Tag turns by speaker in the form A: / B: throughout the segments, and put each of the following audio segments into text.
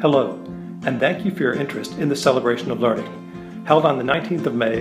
A: Hello, and thank you for your interest in the Celebration of Learning, held on the 19th of May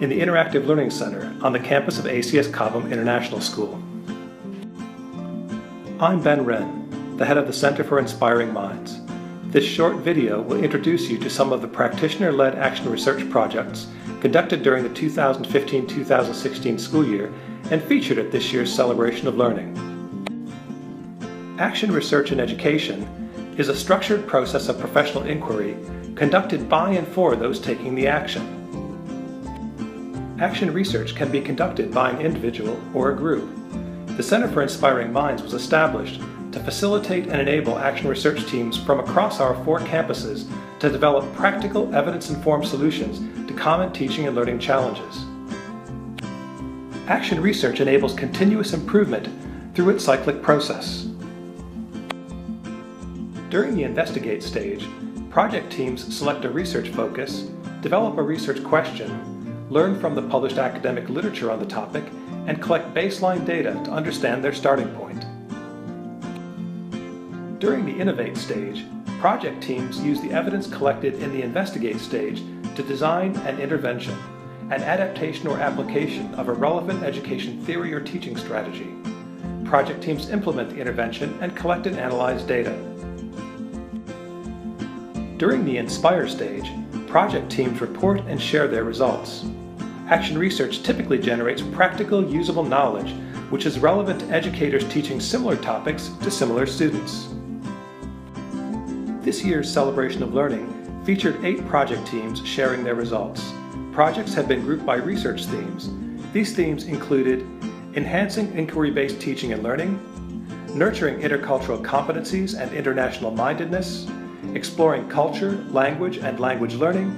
A: in the Interactive Learning Center on the campus of ACS Cobham International School. I'm Ben Wren, the head of the Center for Inspiring Minds. This short video will introduce you to some of the practitioner-led action research projects conducted during the 2015-2016 school year and featured at this year's Celebration of Learning. Action research in education is a structured process of professional inquiry conducted by and for those taking the action. Action research can be conducted by an individual or a group. The Center for Inspiring Minds was established to facilitate and enable action research teams from across our 4 campuses to develop practical, evidence-informed solutions to common teaching and learning challenges. Action research enables continuous improvement through its cyclic process. During the investigate stage, project teams select a research focus, develop a research question, learn from the published academic literature on the topic, and collect baseline data to understand their starting point. During the innovate stage, project teams use the evidence collected in the investigate stage to design an intervention, an adaptation or application of a relevant education theory or teaching strategy. Project teams implement the intervention and collect and analyze data. During the inspire stage, project teams report and share their results. Action research typically generates practical, usable knowledge which is relevant to educators teaching similar topics to similar students. This year's Celebration of Learning featured 8 project teams sharing their results. Projects have been grouped by research themes. These themes included enhancing inquiry-based teaching and learning, nurturing intercultural competencies and international mindedness, exploring culture, language, and language learning,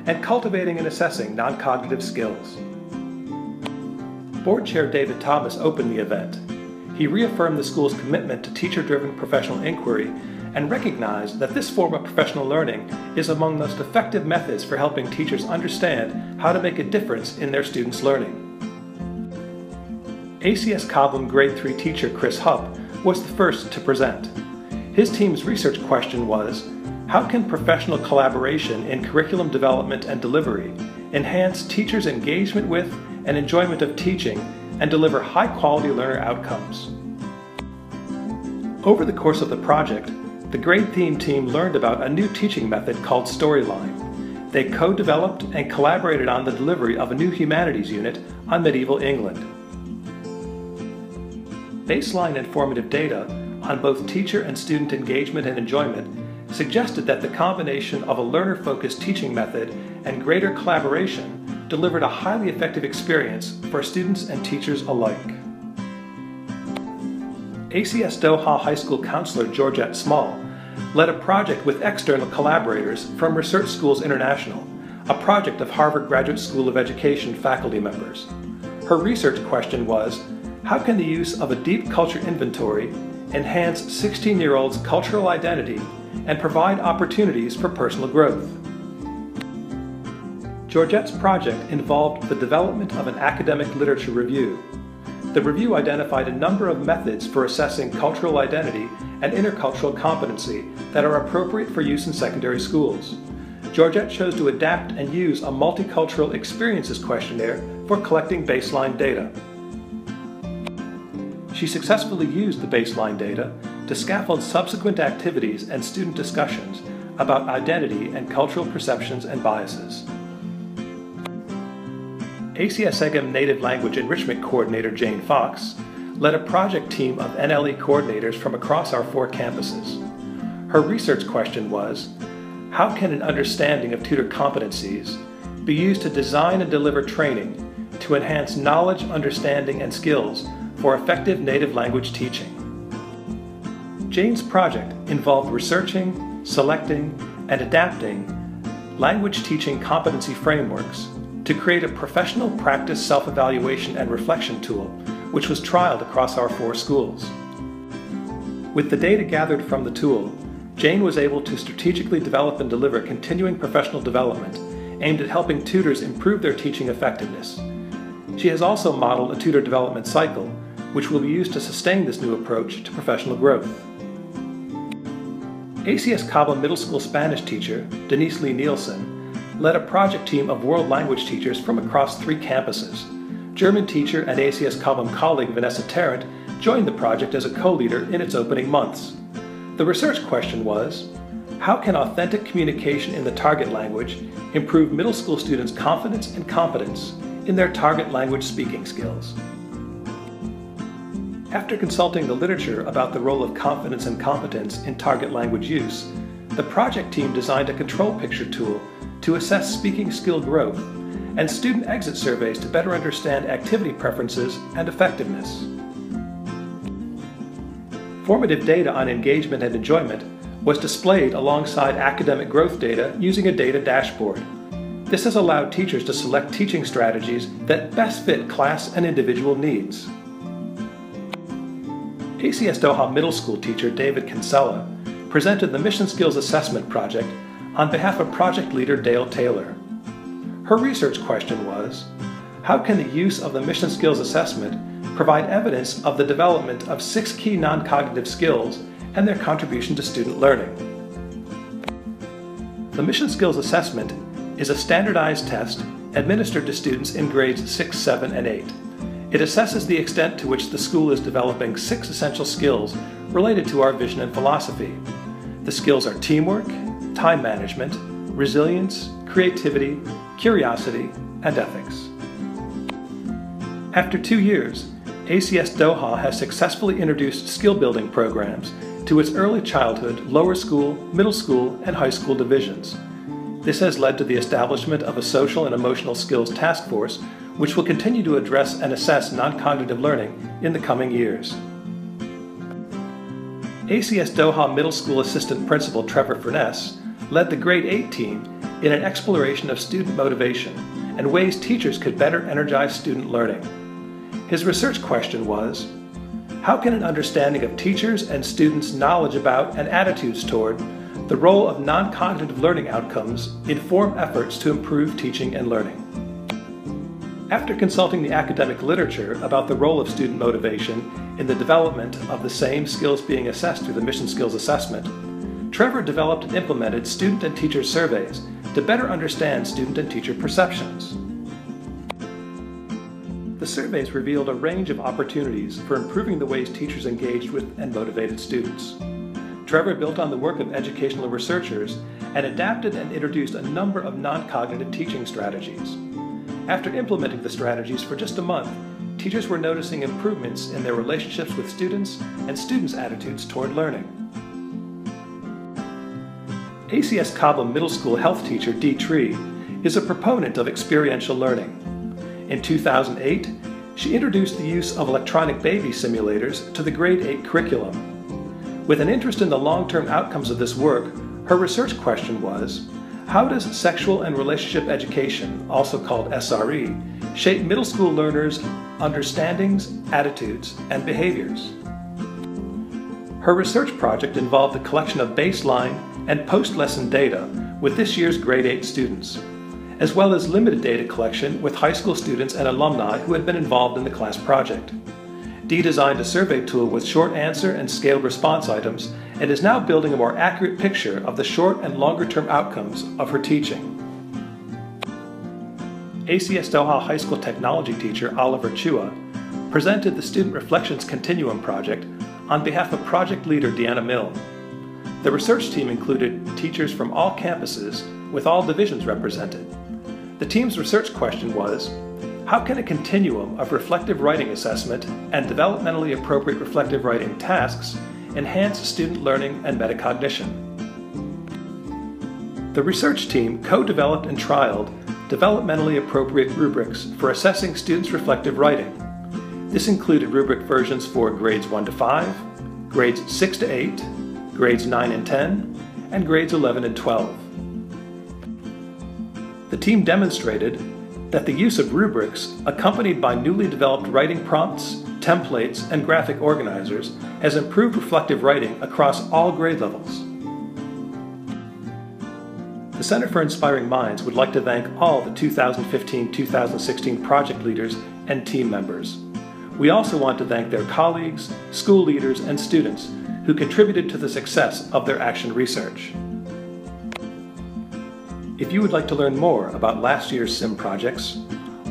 A: and cultivating and assessing non-cognitive skills. Board Chair David Thomas opened the event. He reaffirmed the school's commitment to teacher-driven professional inquiry and recognized that this form of professional learning is among the most effective methods for helping teachers understand how to make a difference in their students' learning. ACS Cobham Grade 3 teacher Chris Hupp was the first to present. His team's research question was, how can professional collaboration in curriculum development and delivery enhance teachers' engagement with and enjoyment of teaching and deliver high-quality learner outcomes? Over the course of the project, the grade theme team learned about a new teaching method called Storyline. They co-developed and collaborated on the delivery of a new humanities unit on medieval England. Baseline informative data on both teacher and student engagement and enjoyment suggested that the combination of a learner-focused teaching method and greater collaboration delivered a highly effective experience for students and teachers alike. ACS Doha High School counselor Georgette Small led a project with external collaborators from Research Schools International, a project of Harvard Graduate School of Education faculty members. Her research question was, how can the use of a deep culture inventory enhance 16-year-olds' cultural identity and provide opportunities for personal growth? Georgette's project involved the development of an academic literature review. The review identified a number of methods for assessing cultural identity and intercultural competency that are appropriate for use in secondary schools. Georgette chose to adapt and use a multicultural experiences questionnaire for collecting baseline data. She successfully used the baseline data to scaffold subsequent activities and student discussions about identity and cultural perceptions and biases. ACS EGM Native Language Enrichment Coordinator Jane Fox led a project team of NLE coordinators from across our 4 campuses. Her research question was, how can an understanding of tutor competencies be used to design and deliver training to enhance knowledge, understanding, and skills for effective native language teaching? Jane's project involved researching, selecting, and adapting language teaching competency frameworks to create a professional practice self-evaluation and reflection tool, which was trialed across our 4 schools. With the data gathered from the tool, Jane was able to strategically develop and deliver continuing professional development aimed at helping tutors improve their teaching effectiveness. She has also modeled a tutor development cycle, which will be used to sustain this new approach to professional growth. ACS Cobham Middle School Spanish teacher, Denise Lee Nielsen, led a project team of world language teachers from across 3 campuses. German teacher and ACS Cobham colleague Vanessa Tarrant joined the project as a co-leader in its opening months. The research question was, how can authentic communication in the target language improve middle school students' confidence and competence in their target language speaking skills? After consulting the literature about the role of confidence and competence in target language use, the project team designed a control picture tool to assess speaking skill growth and student exit surveys to better understand activity preferences and effectiveness. Formative data on engagement and enjoyment was displayed alongside academic growth data using a data dashboard. This has allowed teachers to select teaching strategies that best fit class and individual needs. ACS Doha Middle School teacher David Kinsella presented the Mission Skills Assessment Project on behalf of project leader Dale Taylor. Her research question was, how can the use of the Mission Skills Assessment provide evidence of the development of 6 key non-cognitive skills and their contribution to student learning? The Mission Skills Assessment is a standardized test administered to students in grades 6, 7, and 8. It assesses the extent to which the school is developing 6 essential skills related to our vision and philosophy. The skills are teamwork, time management, resilience, creativity, curiosity, and ethics. After 2 years, ACS Doha has successfully introduced skill-building programs to its early childhood, lower school, middle school, and high school divisions. This has led to the establishment of a social and emotional skills task force, which will continue to address and assess non-cognitive learning in the coming years. ACS Doha Middle School Assistant Principal Trevor Furness led the Grade 8 team in an exploration of student motivation and ways teachers could better energize student learning. His research question was, how can an understanding of teachers' and students' knowledge about and attitudes toward the role of non-cognitive learning outcomes inform efforts to improve teaching and learning? After consulting the academic literature about the role of student motivation in the development of the same skills being assessed through the Mission Skills Assessment, Trevor developed and implemented student and teacher surveys to better understand student and teacher perceptions. The surveys revealed a range of opportunities for improving the ways teachers engaged with and motivated students. Trevor built on the work of educational researchers and adapted and introduced a number of non-cognitive teaching strategies. After implementing the strategies for just a month, teachers were noticing improvements in their relationships with students and students' attitudes toward learning. ACS Cobham Middle School health teacher Dee Tree is a proponent of experiential learning. In 2008, she introduced the use of electronic baby simulators to the Grade 8 curriculum. With an interest in the long-term outcomes of this work, her research question was, how does sexual and relationship education, also called SRE, shape middle school learners' understandings, attitudes, and behaviors? Her research project involved the collection of baseline and post-lesson data with this year's Grade 8 students, as well as limited data collection with high school students and alumni who had been involved in the class project. Dee designed a survey tool with short answer and scaled response items and is now building a more accurate picture of the short and longer-term outcomes of her teaching. ACS Doha High School technology teacher Oliver Chua presented the Student Reflections Continuum project on behalf of project leader Deanna Mill. The research team included teachers from all campuses with all divisions represented. The team's research question was, how can a continuum of reflective writing assessment and developmentally appropriate reflective writing tasks enhance student learning and metacognition? The research team co-developed and trialed developmentally appropriate rubrics for assessing students' reflective writing. This included rubric versions for grades 1 to 5, grades 6 to 8, grades 9 and 10, and grades 11 and 12. The team demonstrated that the use of rubrics, accompanied by newly developed writing prompts, templates, and graphic organizers, has improved reflective writing across all grade levels. The Center for Inspiring Minds would like to thank all the 2015-2016 project leaders and team members. We also want to thank their colleagues, school leaders, and students who contributed to the success of their action research. If you would like to learn more about last year's SIM projects,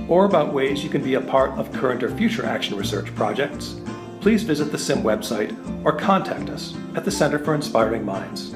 A: or about ways you can be a part of current or future action research projects, please visit the SIM website or contact us at the Center for Inspiring Minds.